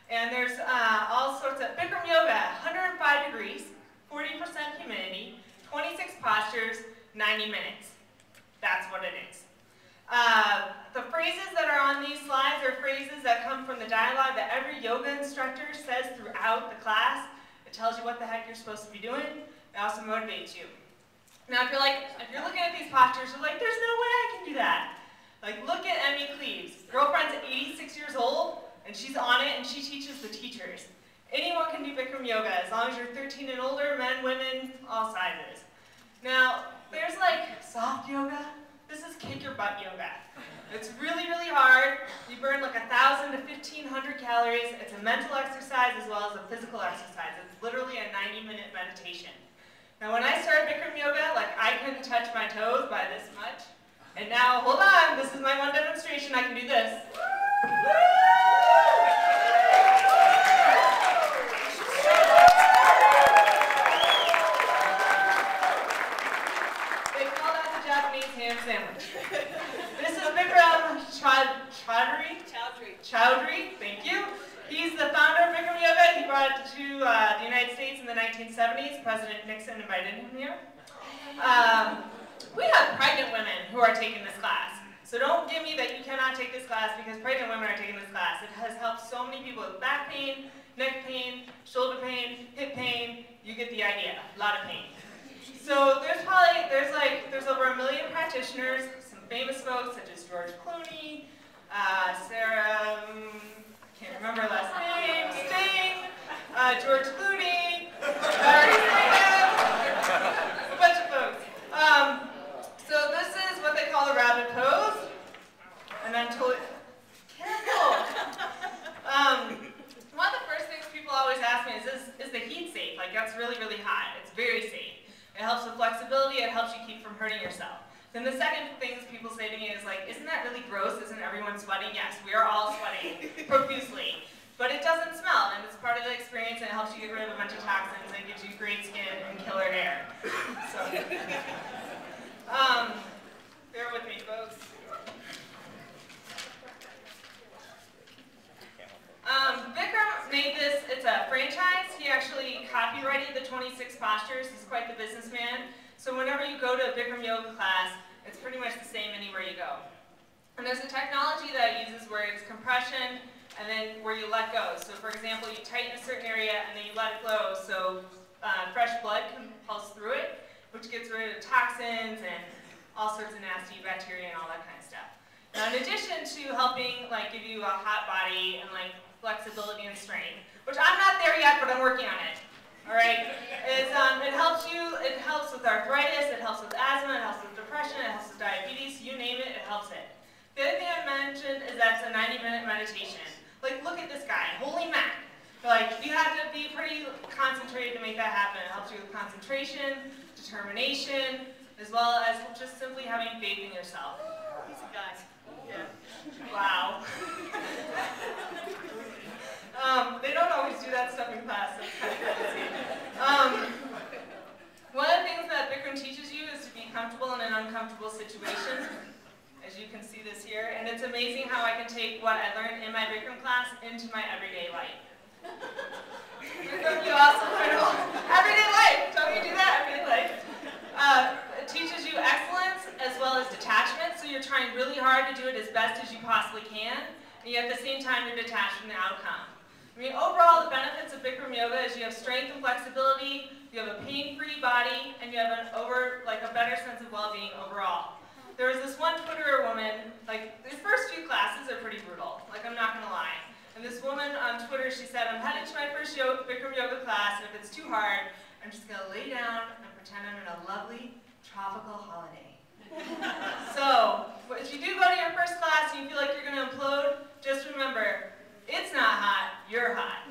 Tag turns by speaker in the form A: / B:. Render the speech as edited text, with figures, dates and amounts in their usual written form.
A: And there's all sorts of Bikram yoga, 105 degrees, 40% humidity, 26 postures, 90 minutes. That's what it is. The phrases that are on these slides are phrases that come from the dialogue that every yoga instructor says throughout the class. It tells you what the heck you're supposed to be doing. It also motivates you. Now, if you're looking at these postures, you're like, there's no way I can do that. Like, look at Emmy Cleaves. Girlfriend's 86 years old, and she's on it, and she teaches the teachers. Anyone can do Bikram yoga, as long as you're 13 and older, men, women, all sizes. Now, there's like soft yoga. This is kick your butt yoga. It's really, really hard. You burn like 1,000 to 1,500 calories. It's a mental exercise as well as a physical exercise. It's literally a 90-minute meditation. Now, when I started Bikram yoga, like I couldn't touch my toes by this much. And now, hold on, this is my one demonstration. I can do this. They call that the Japanese ham sandwich. This is Bikram Chowdhury, thank you. He's the founder of Bikram yoga. He brought it to the United States in the 1970s. President Nixon invited him here. We have pregnant women who are taking this class. So don't give me that you cannot take this class because pregnant women are taking this class. It has helped so many people with back pain, neck pain, shoulder pain, hip pain. You get the idea, a lot of pain. So there's over 1 million practitioners, some famous folks such as George Clooney, Sarah, I can't remember her last name, Sting, George Clooney, a bunch of folks. So this is what they call the rabbit pose, and I'm totally, careful. One of the first things people always ask me is the heat safe? Like that's really, really hot. It's very safe. It helps with flexibility, it helps you keep from hurting yourself. Then the second thing people say to me is like, isn't that really gross? Isn't everyone sweating? Yes, we are all sweating profusely. But it doesn't smell, and it's part of the experience, and it helps you get rid of a bunch of toxins, and gives you great skin and killer hair. So, bear with me, folks. Bikram made this, it's a franchise. He actually copyrighted the 26 postures. He's quite the businessman. So whenever you go to a Bikram yoga class, it's pretty much the same anywhere you go. And there's a technology that it uses where it's compression and then where you let go. So for example, you tighten a certain area and then you let it go so fresh blood can pulse through it, which gets rid of toxins and all sorts of nasty bacteria and all that kind of stuff. Now in addition to helping give you a hot body and flexibility and strength, which I'm not there yet, but I'm working on it. All right, it helps with arthritis, it helps with asthma, it helps with depression, it helps with diabetes, you name it, it helps it. The other thing I mentioned is that it's a 90-minute meditation. Look at this guy, holy mac. You have to be pretty concentrated to make that happen. It helps you with concentration, determination, as well as just simply having faith in yourself. He's a guy. Yeah. Wow. They don't always do that stuff in class, so it's kind of cool to see. One of the things that Bikram teaches you is to be comfortable in an uncomfortable situation, as you can see this here, and it's amazing how I can take what I learned in my Bikram class into my everyday life. Bikram, you also learn everyday life. Don't you do that? Everyday life. It teaches you excellence as well as detachment, so you're trying really hard to do it as best as you possibly can, and yet at the same time you're detached from the outcome. I mean, overall, the benefits of Bikram yoga is you have strength and flexibility, you have a pain-free body, and you have a better sense of well-being overall. There was this one Twitterer woman, the first few classes are pretty brutal, I'm not gonna lie. And this woman on Twitter, she said, I'm headed to my first Bikram yoga class, and if it's too hard, I'm just gonna lay down and pretend I'm in a lovely tropical holiday. So, if you do go to your first class and you feel like you're gonna implode, just remember, it's not hot, you're hot.